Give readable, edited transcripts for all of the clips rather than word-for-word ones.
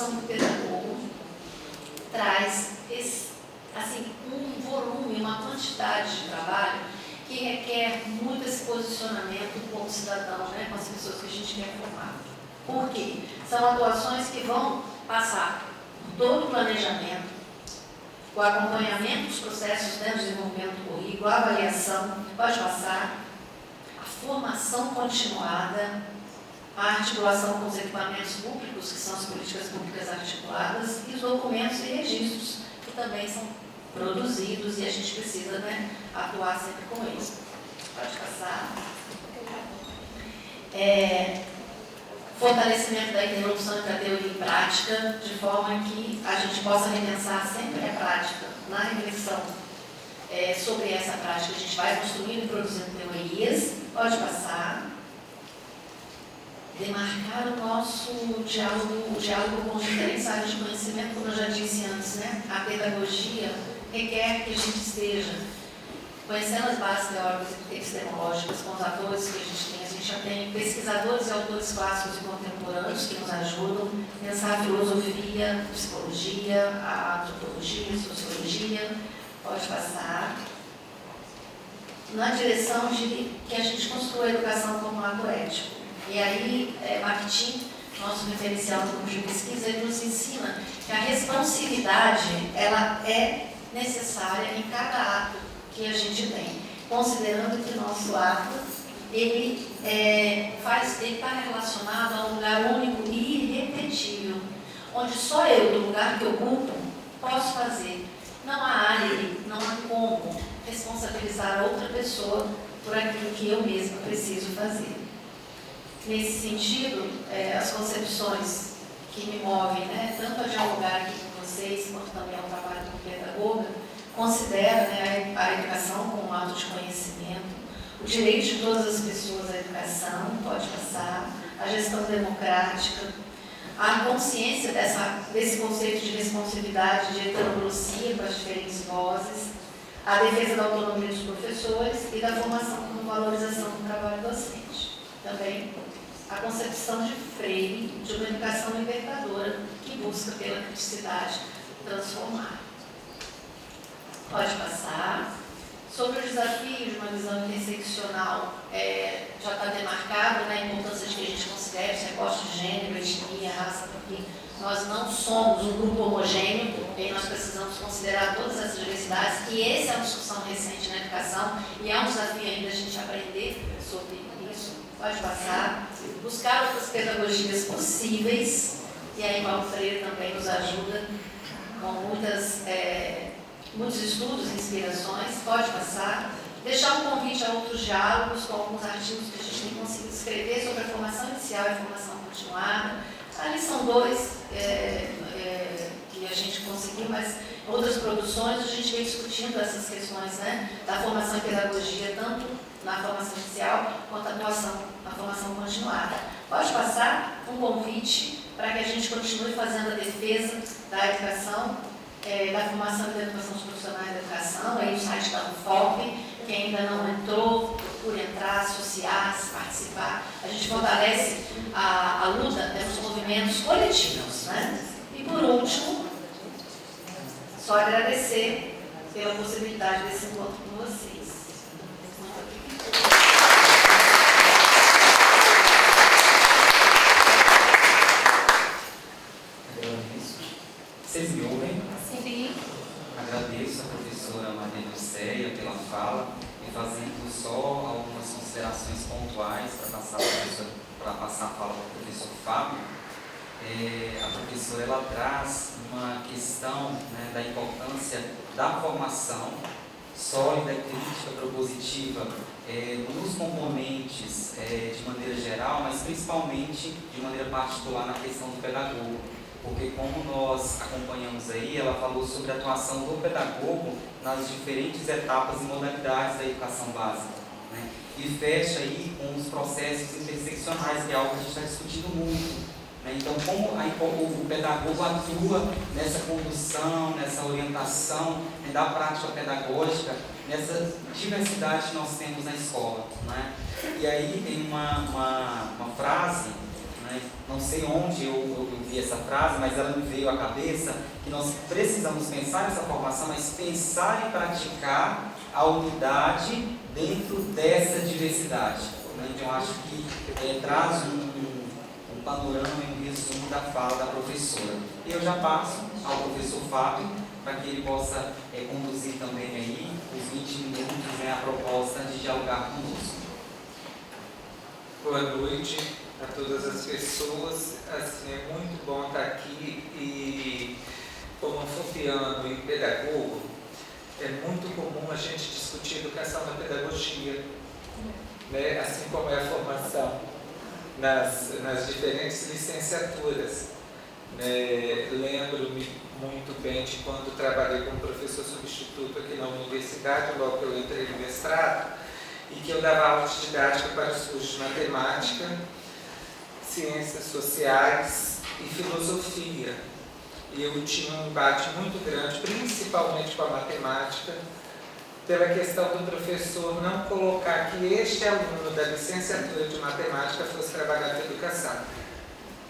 atuação do pedagogo traz assim, um volume, uma quantidade de trabalho que requer muito esse posicionamento como cidadão, né, com as pessoas que a gente quer formar. Por quê? São atuações que vão passar por todo o planejamento, o acompanhamento dos processos de desenvolvimento do currículo, a avaliação, pode passar, a formação continuada, a articulação com os equipamentos públicos, que são as políticas públicas articuladas, e os documentos e registros, que também são produzidos e a gente precisa, né, atuar sempre com eles. Pode passar. Fortalecimento da interrupção entre a teoria e prática, de forma que a gente possa repensar sempre a prática. Na reflexão sobre essa prática, a gente vai construindo e produzindo teorias. Pode passar. Demarcar o nosso diálogo com os diferentes áreas de conhecimento, como eu já disse antes, né? A pedagogia requer que a gente esteja conhecendo as bases teóricas e epistemológicas com os atores que a gente já tem pesquisadores e autores clássicos e contemporâneos que nos ajudam a pensar a filosofia, a psicologia, a antropologia, a sociologia. Pode passar. Na direção de que a gente construa a educação como um ato ético. E aí, Bakhtin, nosso referencial no grupo de pesquisa, ele nos ensina que a responsividade ela é necessária em cada ato que a gente tem, considerando que o nosso ato ele está relacionado a um lugar único e irrepetível, onde só eu, do lugar que ocupo, posso fazer. Não há área, não há como responsabilizar outra pessoa por aquilo que eu mesma preciso fazer. Nesse sentido, as concepções que me movem, né, tanto a dialogar aqui com vocês, quanto também ao trabalho como pedagoga, considera, né, a educação como um ato de conhecimento, o direito de todas as pessoas à educação, pode passar, a gestão democrática, a consciência desse conceito de responsabilidade, de heteroglossia com as diferentes vozes, a defesa da autonomia dos professores e da formação como valorização do trabalho docente. Também a concepção de Freire de uma educação libertadora que busca pela criticidade transformar. Pode passar. Sobre o desafio de uma visão interseccional, já está demarcado, né, a importância de que a gente considere os recortes de gênero, etnia, raça, porque nós não somos um grupo homogêneo, e nós precisamos considerar todas essas diversidades, e essa é uma discussão recente na educação, e é um desafio ainda a gente aprender sobre isso. Pode passar. Buscar outras pedagogias possíveis, e aí Paulo Freire também nos ajuda com muitos estudos e inspirações. Pode passar. Deixar um convite a outros diálogos com alguns artigos que a gente tem conseguido escrever sobre a formação inicial e a formação continuada. Ali são dois que a gente conseguiu, mas outras produções a gente vem discutindo essas questões, né, da formação em pedagogia, tanto na formação inicial quanto a atuação na formação continuada. Pode passar um convite para que a gente continue fazendo a defesa da educação, da formação e da educação dos profissionais da educação, aí o site da UFOP, que ainda não entrou, procure entrar, associar-se, participar. A gente fortalece a luta nos movimentos coletivos, né? E por último, só agradecer pela possibilidade desse encontro com vocês. Vocês me ouvem? Sim. Agradeço a professora Maria Lucélia pela fala e fazendo só algumas considerações pontuais para passar a fala para o professor Fábio. A professora ela traz uma questão, né, da importância da formação sólida, crítica, propositiva nos componentes de maneira geral, mas principalmente de maneira particular na questão do pedagogo. Porque como nós acompanhamos aí, ela falou sobre a atuação do pedagogo nas diferentes etapas e modalidades da educação básica, né? E fecha aí com os processos interseccionais, que é algo que a gente está discutindo muito, né? Então, como o pedagogo atua nessa condução, nessa orientação, né, da prática pedagógica, nessa diversidade que nós temos na escola, né? E aí tem uma frase, né? Não sei onde eu vi essa frase, mas ela me veio à cabeça, que nós precisamos pensar nessa formação, mas pensar em praticar a unidade dentro dessa diversidade. Né? Então, eu acho que traz um panorama e um resumo da fala da professora. E eu já passo ao professor Fábio, para que ele possa conduzir também aí os 20 minutos, né, a proposta de dialogar conosco. Boa noite a todas as pessoas. Assim, é muito bom estar aqui e, como anfitrião e pedagogo, é muito comum a gente discutir educação na pedagogia, né? Assim como é a formação nas diferentes licenciaturas. Né? Lembro-me muito bem de quando trabalhei como professor substituto aqui na universidade, logo que eu entrei no mestrado, e que eu dava aula de didática para os cursos de matemática, ciências sociais e filosofia. E eu tinha um embate muito grande, principalmente com a matemática, pela questão do professor não colocar que este aluno da licenciatura de matemática fosse trabalhar com educação,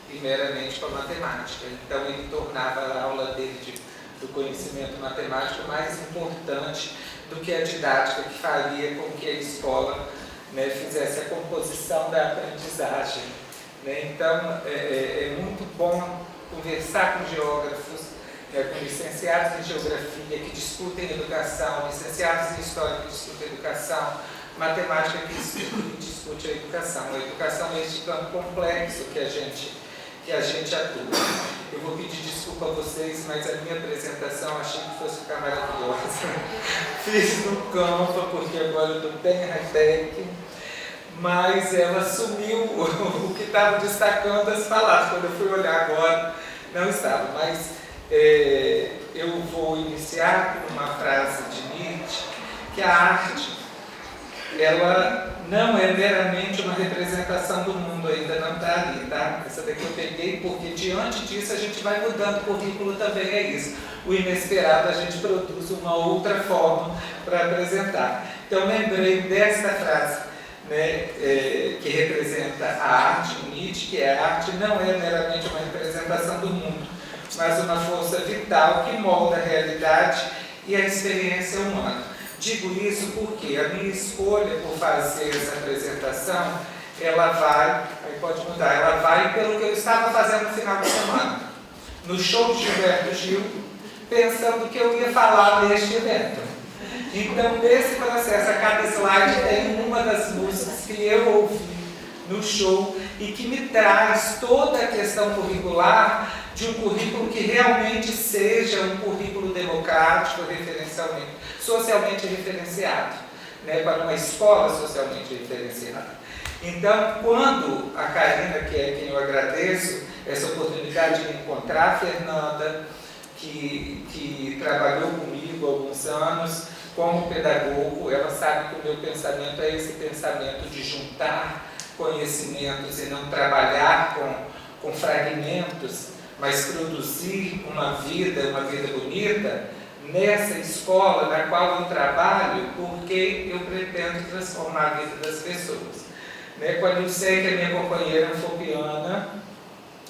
primeiramente com a matemática. Então ele tornava a aula dele do conhecimento matemático mais importante do que a didática, que faria com que a escola, né, fizesse a composição da aprendizagem. Né? Então, é muito bom conversar com geógrafos, com licenciados em geografia que discutem educação, licenciados em história que discutem educação, matemática que discute a educação. A educação é este campo complexo que a gente atua. Eu vou pedir desculpa a vocês, mas a minha apresentação achei que fosse ficar maravilhosa. Fiz no Canva, porque agora eu estou bem high-tech, mas ela sumiu o que estava destacando as palavras. Quando eu fui olhar agora, não estava. Mas eu vou iniciar com uma frase de Nietzsche, que a arte, ela não é meramente uma representação do mundo, ainda não está ali, tá? Essa daqui eu peguei porque diante disso a gente vai mudando, o currículo também é isso. O inesperado a gente produz uma outra forma para apresentar. Então lembrei desta frase, né, que representa a arte, Nietzsche, que a arte não é meramente uma representação do mundo, mas uma força vital que molda a realidade e a experiência humana. Digo isso porque a minha escolha por fazer essa apresentação, ela vai pelo que eu estava fazendo no final de semana, no show de Gilberto Gil, pensando que eu ia falar neste evento. Então, nesse processo, a cada slide tem uma das músicas que eu ouvi no show e que me traz toda a questão curricular de um currículo que realmente seja um currículo democrático, socialmente referenciado, né, para uma escola socialmente referenciada. Então, quando a Karina, que é quem eu agradeço, essa oportunidade de encontrar a Fernanda, que trabalhou comigo há alguns anos como pedagogo, ela sabe que o meu pensamento é esse pensamento de juntar conhecimentos e não trabalhar com fragmentos, mas produzir uma vida bonita nessa escola na qual eu trabalho, porque eu pretendo transformar a vida das pessoas. Né? Quando eu sei que a minha companheira Fopiana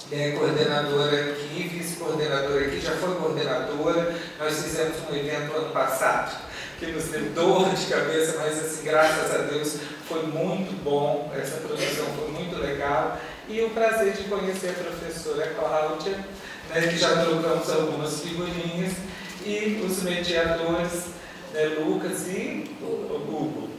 é coordenadora aqui, vice-coordenadora aqui, já foi coordenadora, nós fizemos um evento ano passado, que nos deu dor de cabeça, mas assim, graças a Deus, foi muito bom, essa produção foi muito legal, e o prazer de conhecer a professora Cláudia, né, que já trocamos algumas figurinhas, e os mediadores, né, Lucas e o Hugo,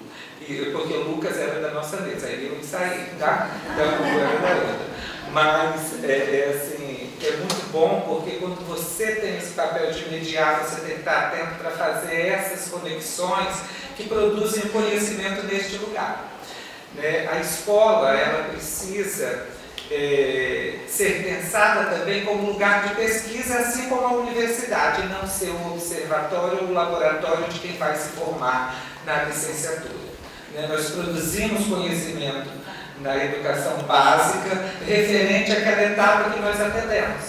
porque o Lucas era da nossa mesa, aí eu saí, tá? Então o Hugo era da outra. Mas assim, é muito bom porque quando você tem esse papel de mediar, você tem que estar atento para fazer essas conexões que produzem o conhecimento neste lugar. Né? A escola, ela precisa ser pensada também como lugar de pesquisa, assim como a universidade, e não ser um observatório ou um laboratório de quem vai se formar na licenciatura. Né? Nós produzimos conhecimento na educação básica referente àquela etapa que nós atendemos.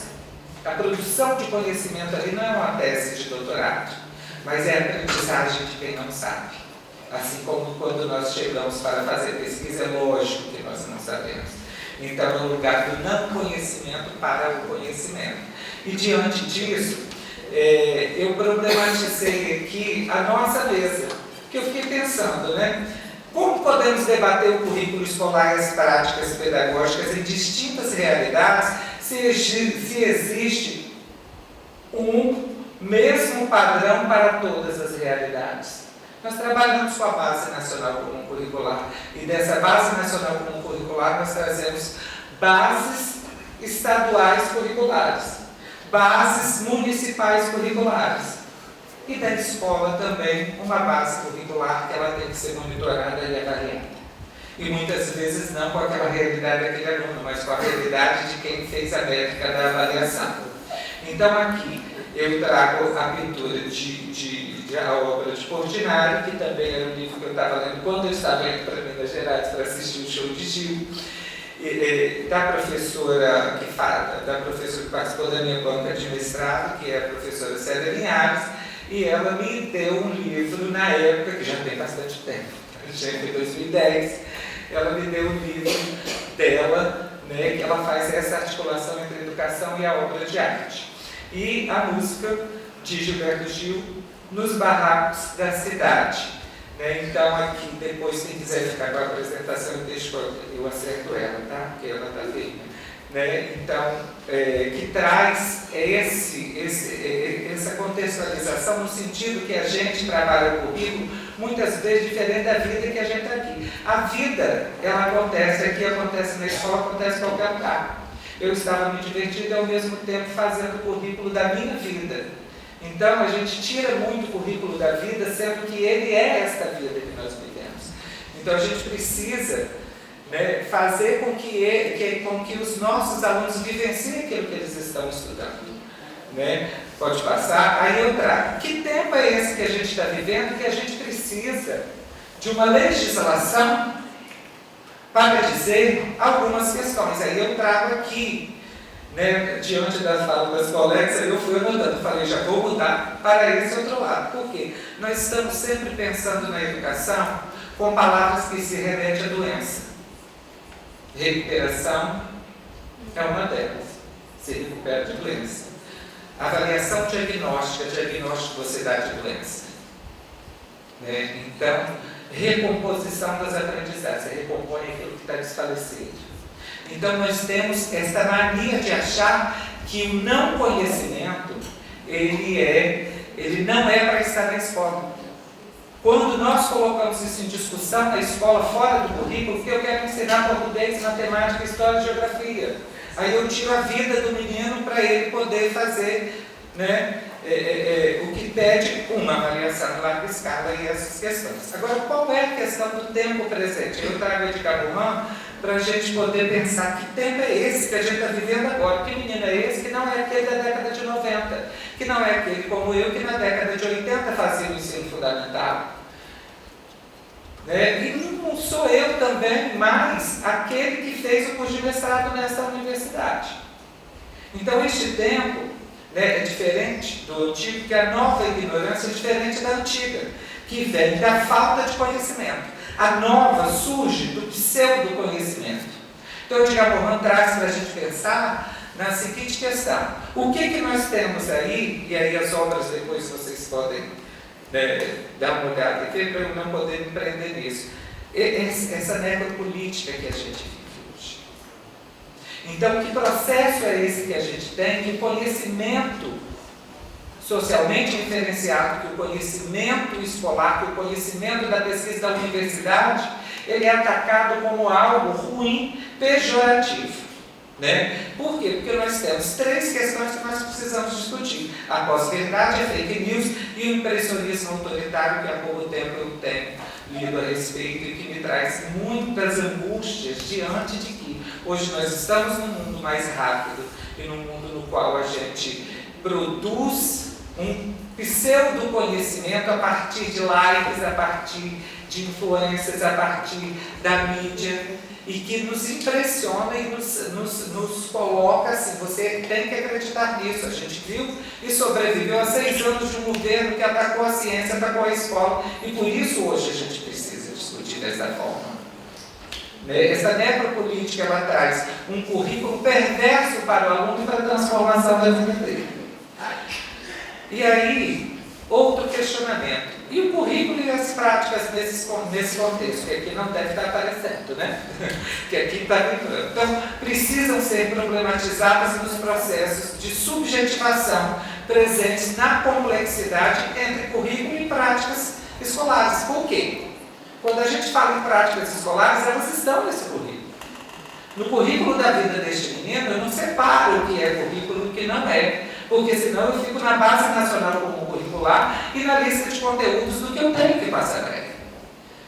A produção de conhecimento ali não é uma tese de doutorado, mas é a aprendizagem de quem não sabe. Assim como quando nós chegamos para fazer pesquisa, é lógico que nós não sabemos. Então, é o lugar do não conhecimento para o conhecimento. E diante disso, eu problematizei aqui a nossa mesa, que eu fiquei pensando, né? Como podemos debater o currículo escolar e as práticas pedagógicas em distintas realidades se existe um mesmo padrão para todas as realidades? Nós trabalhamos com a Base Nacional Comum Curricular e dessa Base Nacional Comum Curricular nós trazemos bases estaduais curriculares, bases municipais curriculares. E da escola também uma base curricular que ela tem que ser monitorada e avaliada. E muitas vezes não com aquela realidade daquele aluno, mas com a realidade de quem fez a métrica da avaliação. Então aqui eu trago a pintura a obra de Portinari, que também era um livro que eu estava lendo quando eu estava indo para Minas Gerais para assistir o show de Gil. Da professora que participou da minha banca de mestrado, que é a professora Célia Linhares, e ela me deu um livro na época, que já tem bastante tempo, já em 2010, ela me deu um livro dela, né, que ela faz essa articulação entre a educação e a obra de arte. E a música de Gilberto Gil, Nos Barracos da Cidade. Então, aqui, depois, quem quiser ficar com a apresentação, eu acerto ela, tá? Porque ela está firme. Então, que traz essa contextualização no sentido que a gente trabalha o currículo, muitas vezes diferente da vida que a gente está aqui. A vida, ela acontece aqui, acontece na escola, acontece em qualquer lugar. Eu estava me divertindo e, ao mesmo tempo, fazendo o currículo da minha vida. Então, a gente tira muito o currículo da vida, sendo que ele é esta vida que nós vivemos. Então, a gente precisa, né, fazer com que os nossos alunos vivenciem aquilo que eles estão estudando. Né? Pode passar? Aí eu trago. Que tempo é esse que a gente está vivendo que a gente precisa de uma legislação para dizer algumas questões? Aí eu trago aqui. Né, diante das falas das colegas, eu fui anotando, falei, já vou mudar para esse outro lado. Por quê? Nós estamos sempre pensando na educação com palavras que se remetem à doença. Recuperação é uma delas. Se recupera de doença. Avaliação diagnóstica você dá de doença. Né? Então, recomposição das aprendizagens, você recompõe aquilo que está desfalecido. Então, nós temos esta mania de achar que o não conhecimento, ele não é para estar na escola. Quando nós colocamos isso em discussão na escola, fora do currículo, porque eu quero ensinar português, matemática, história e geografia. Aí eu tiro a vida do menino para ele poder fazer, né, o que pede uma avaliação em larga escala e essas questões. Agora, qual é a questão do tempo presente? Eu trago Edgar Morin para a gente poder pensar que tempo é esse que a gente está vivendo agora, que menino é esse que não é aquele da década de 90, que não é aquele como eu que na década de 80 fazia o ensino fundamental. Né? E não sou eu também mais aquele que fez o curso de mestrado nessa universidade. Então este tempo, né, é diferente do antigo, que a nova ignorância é diferente da antiga, que vem da falta de conhecimento. A nova surge do pseudo-conhecimento. Então, o Edgar Morin traz para a gente pensar na seguinte questão. O que nós temos aí, e aí as obras depois vocês podem, né, dar uma olhada aqui, para eu não poder me prender nisso. Essa necropolítica que a gente vive hoje. Então, que processo é esse que a gente tem de conhecimento socialmente diferenciado, que o conhecimento escolar, que o conhecimento da pesquisa da universidade, ele é atacado como algo ruim, pejorativo. Né? Por quê? Porque nós temos três questões que nós precisamos discutir. A pós-verdade, a fake news e o impressionismo autoritário, que há pouco tempo eu tenho lido a respeito e que me traz muitas angústias diante de que hoje nós estamos num mundo mais rápido e num mundo no qual a gente produz um pseudo-conhecimento a partir de likes, a partir de influências, a partir da mídia, e que nos impressiona e nos coloca assim, você tem que acreditar nisso. A gente viu e sobreviveu a 6 anos de um governo que atacou a ciência, atacou a escola, e por isso hoje a gente precisa discutir dessa forma. Né? Essa necropolítica, ela traz um currículo perverso para o aluno e para a transformação da vida dele. E aí, outro questionamento. E o currículo e as práticas nesse contexto, que aqui não deve estar aparecendo, né? Que aqui está lembrando. Então, precisam ser problematizadas nos processos de subjetivação presentes na complexidade entre currículo e práticas escolares. Por quê? Quando a gente fala em práticas escolares, elas estão nesse currículo. No currículo da vida deste menino, eu não separo o que é currículo e o que não é, porque senão eu fico na base nacional comum curricular e na lista de conteúdos do que eu tenho que passar para ele.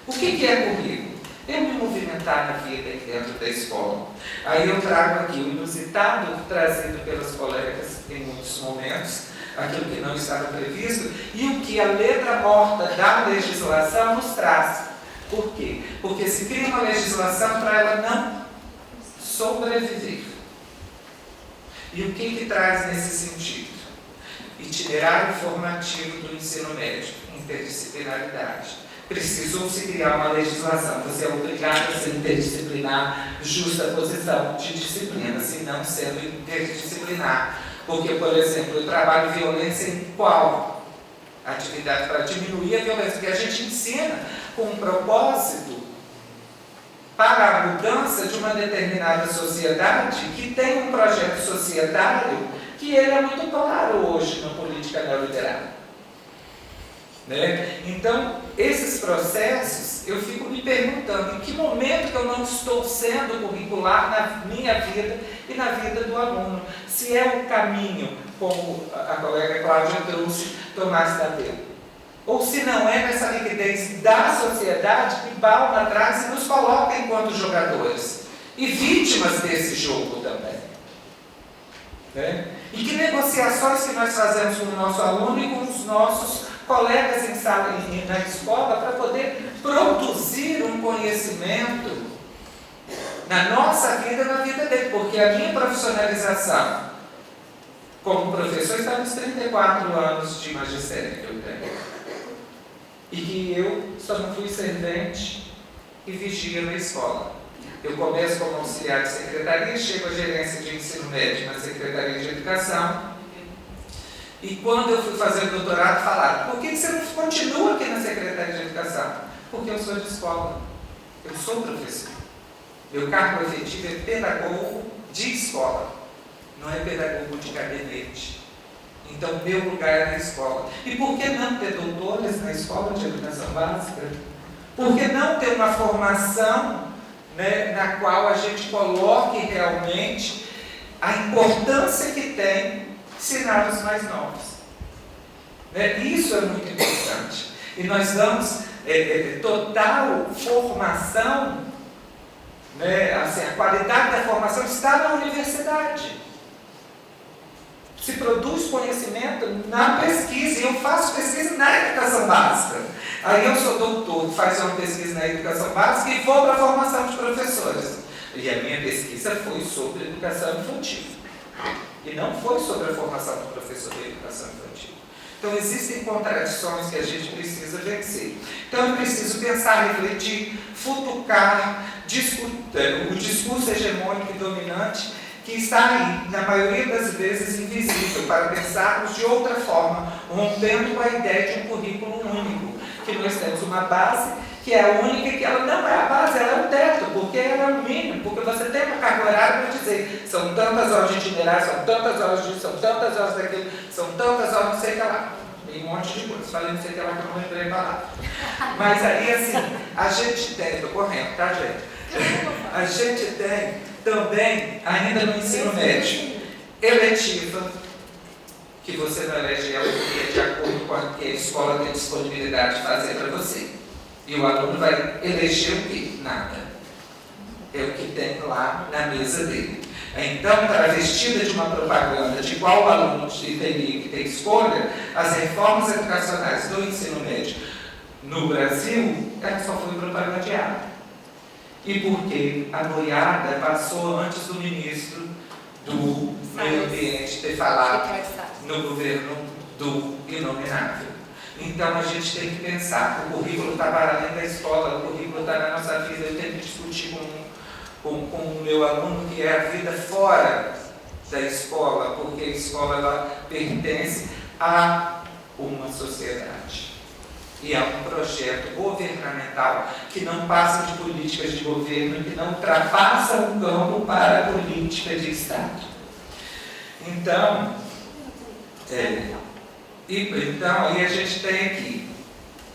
O que é currículo? Eu me movimentar na vida dentro da escola. Aí eu trago aqui o inusitado trazido pelas colegas em muitos momentos, aquilo que não estava previsto, e o que a letra morta da legislação nos traz. Por quê? Porque se cria uma legislação para ela não sobreviver. E o que traz nesse sentido? Itinerário formativo do ensino médio, interdisciplinaridade. Precisou-se criar uma legislação, você é obrigado a ser interdisciplinar, justa posição de disciplina, se não sendo interdisciplinar. Porque, por exemplo, eu trabalho violência em qual atividade? Para diminuir a violência, porque a gente ensina com um propósito para a mudança de uma determinada sociedade que tem um projeto societário que ele é muito claro hoje na política neoliberal. Né? Então, esses processos, eu fico me perguntando em que momento que eu não estou sendo curricular na minha vida e na vida do aluno. Se é o caminho, como a colega Cláudia trouxe, Tomás Tadeu. Ou se não é nessa liquidez da sociedade que balma atrás e nos coloca enquanto jogadores e vítimas desse jogo também. Né? E que negociações que nós fazemos com o nosso aluno e com os nossos colegas em sala e na escola para poder produzir um conhecimento na nossa vida e na vida dele, porque a minha profissionalização como professor está nos 34 anos de magistério que eu tenho. E que eu só não fui servente e vigia na escola. Eu começo como auxiliar de secretaria, chego à gerência de ensino médio na Secretaria de Educação. E quando eu fui fazer o doutorado, falaram: por que você não continua aqui na Secretaria de Educação? Porque eu sou de escola. Eu sou professor. Meu cargo efetivo é pedagogo de escola, não é pedagogo de gabinete. Então, meu lugar é na escola. E por que não ter doutores na escola de educação básica? Por que não ter uma formação, né, na qual a gente coloque realmente a importância que tem ensinar os mais novos? Né? Isso é muito importante. E nós damos total formação, né, assim, a qualidade da formação está na universidade. Se produz conhecimento na pesquisa, e eu faço pesquisa na educação básica. Aí eu sou doutor, faz uma pesquisa na educação básica e vou para a formação de professores. E a minha pesquisa foi sobre educação infantil. E não foi sobre a formação do professor de educação infantil. Então existem contradições que a gente precisa vencer. Então eu preciso pensar, refletir, futucar, discutir o discurso hegemônico e dominante que está aí, na maioria das vezes, invisível, para pensarmos de outra forma, rompendo com a ideia de um currículo único, que nós temos uma base que é a única e que ela não é a base, ela é o teto, porque ela é o mínimo, porque você tem uma carga horária para dizer, são tantas horas de itinerário, são tantas horas disso, são tantas horas daquilo, são tantas horas não sei o que lá. Tem um monte de coisa, falei não sei o que lá que eu não lembrei a palavra. Mas aí assim, a gente tem, estou correndo, tá gente? A gente tem também, ainda no ensino médio, eletiva, que você não elege ela porque é de acordo com o que a escola tem disponibilidade de fazer para você. E o aluno vai eleger o quê? Nada. É o que tem lá na mesa dele. Então, travestida de uma propaganda de qual o aluno teria que ter escolha, as reformas educacionais do ensino médio no Brasil, ela só foi propagandeada. E porque a boiada passou antes do ministro do Meio Ambiente ter falado no governo do inominável. Então a gente tem que pensar, o currículo está para além da escola, o currículo está na nossa vida, eu tenho que discutir com com o meu aluno, que é a vida fora da escola, porque a escola ela pertence a uma sociedade. E é um projeto governamental que não passa de políticas de governo, que não ultrapassa o campo para a política de Estado. Então, aí a gente tem aqui,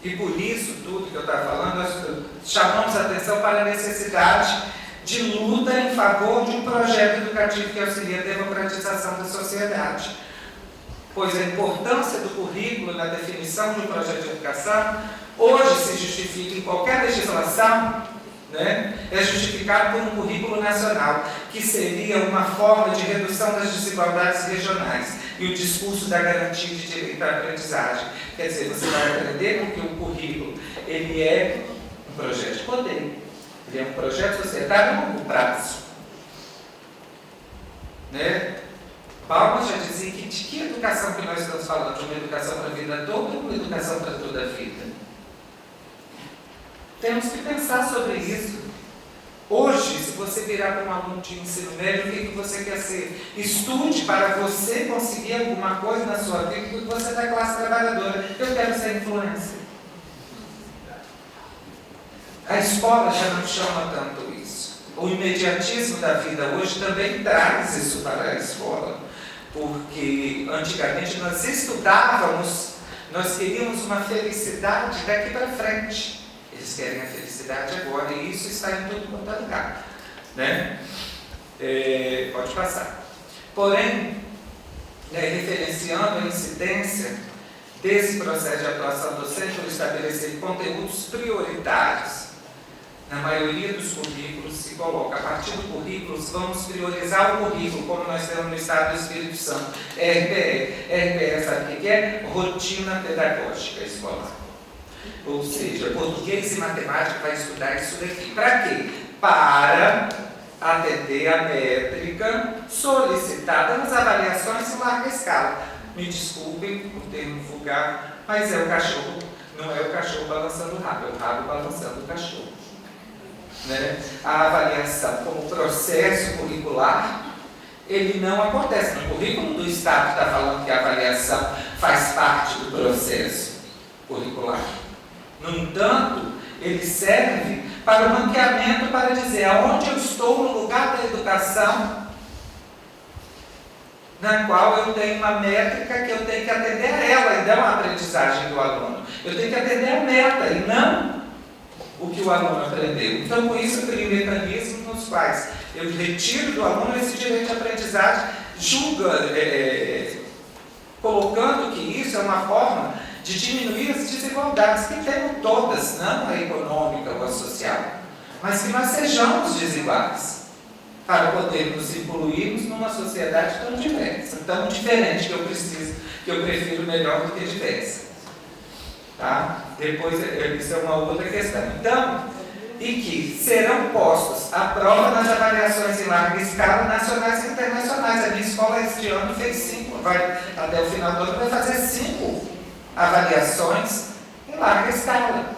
e por isso tudo que eu estava falando, nós chamamos a atenção para a necessidade de luta em favor de um projeto educativo que auxilie a democratização da sociedade. Pois a importância do currículo na definição de um projeto de educação hoje se justifica em qualquer legislação, né? É justificado por um currículo nacional, que seria uma forma de redução das desigualdades regionais e o discurso da garantia de direito à aprendizagem. Quer dizer, você vai aprender porque o currículo ele é um projeto de poder, ele é um projeto societário a longo prazo, né? Bauman já dizia que de que educação que nós estamos falando? De uma educação para a vida toda ou uma educação para toda a vida? Temos que pensar sobre isso. Hoje, se você virar para um aluno de ensino médio, o que você quer ser? Estude para você conseguir alguma coisa na sua vida, porque você é da classe trabalhadora. Eu quero ser influencer. A escola já não chama tanto isso. O imediatismo da vida hoje também traz isso para a escola. Porque antigamente nós estudávamos, nós queríamos uma felicidade daqui para frente. Eles querem a felicidade agora, e isso está em todo quanto é lugar, né? Pode passar. Porém, referenciando a incidência desse processo de atuação docente por estabelecer conteúdos prioritários, na maioria dos currículos se coloca, a partir do currículo, vamos priorizar o currículo, como nós temos no Estado do Espírito Santo. RPE, sabe o que é? Rotina Pedagógica Escolar. Ou seja, português e matemática vai estudar isso daqui. Para quê? Para atender a métrica solicitada nas avaliações em larga escala. Me desculpem por termo vulgar, mas é o cachorro, não é o cachorro balançando o rabo, é o rabo balançando o cachorro. Né? A avaliação como processo curricular, ele não acontece. No currículo do Estado está falando que a avaliação faz parte do processo curricular. No entanto, ele serve para o ranqueamento, para dizer aonde eu estou no lugar da educação, na qual eu tenho uma métrica que eu tenho que atender a ela, e não a aprendizagem do aluno. Eu tenho que atender a meta e não o que o aluno aprendeu. Então, com isso, eu crio mecanismos nos quais eu retiro do aluno esse direito de aprendizagem, colocando que isso é uma forma de diminuir as desigualdades, que temos todas, não a econômica ou a social, mas que nós sejamos desiguais, para podermos incluirmos numa sociedade tão diversa, tão diferente, que eu prefiro melhor do que diversa. Tá? Depois, isso é uma outra questão. Então, e que serão postos à prova nas avaliações em larga escala, nacionais e internacionais. A minha escola este ano fez 5, até o final do ano vai fazer 5 avaliações em larga escala.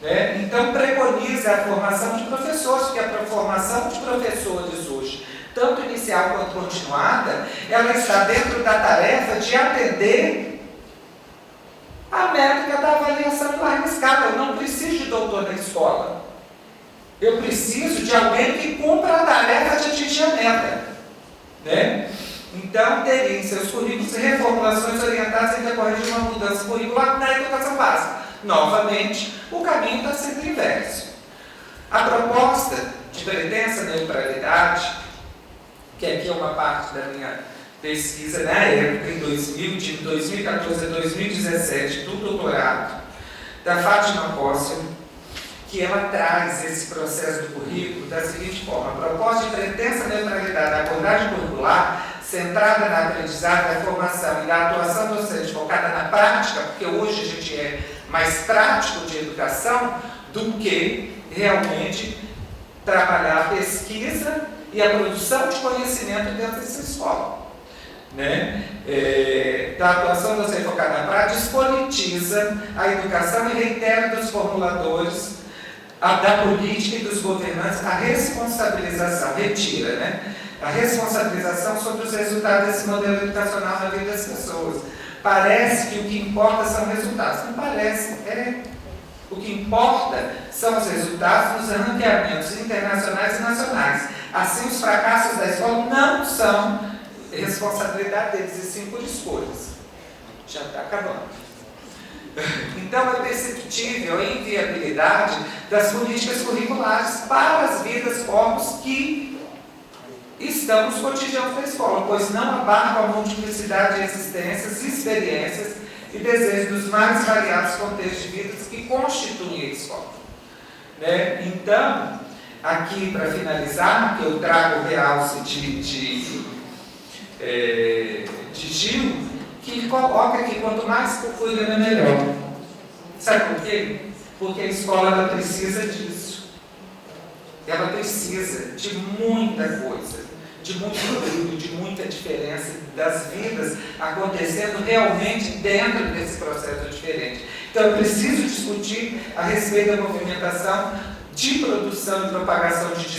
Né? Então, preconiza a formação de professores, porque a formação de professores hoje, tanto inicial quanto continuada, ela está dentro da tarefa de atender a métrica da avaliação em larga escala. Eu não preciso de doutor na escola. Eu preciso de alguém que cumpra a tarefa de atingir a meta. Né? Então, teria em seus currículos reformulações orientadas em decorrência de uma mudança curricular na educação básica. Novamente, o caminho está sempre inverso. A proposta de pretensa neutralidade, que aqui é uma parte da minha pesquisa na época, em 2014 a 2017, do doutorado, da Fátima Cossel, que ela traz esse processo do currículo da seguinte forma: a proposta de pretensa neutralidade da abordagem curricular, centrada na aprendizagem, da formação e da atuação docente focada na prática, porque hoje a gente é mais prático de educação do que realmente trabalhar a pesquisa e a produção de conhecimento dentro dessa escola. Né? Da atuação docente focada na prática, despolitiza a educação e reitera dos formuladores da política e dos governantes a responsabilização, retira, né? A responsabilização sobre os resultados desse modelo educacional na vida das pessoas. Parece que o que importa são resultados. Não parece, o que importa são os resultados dos ranqueamentos internacionais e nacionais. Assim, os fracassos da escola não são responsabilidade deles, e sim por escolhas. Já está acabando. Então, é perceptível a inviabilidade das políticas curriculares para as vidas povos que estão nos cotidianos da escola, pois não abarcam a multiplicidade de existências, experiências e desejos dos mais variados contextos de vidas que constituem a escola. Né? Então, aqui para finalizar, que eu trago o realce de Gil, que coloca que quanto mais cuidado, melhor. Sabe por quê? Porque a escola ela precisa disso. Ela precisa de muita coisa, de muito brilho, de muita diferença das vidas acontecendo realmente dentro desse processo diferente. Então, eu preciso discutir a respeito da movimentação de produção e propagação de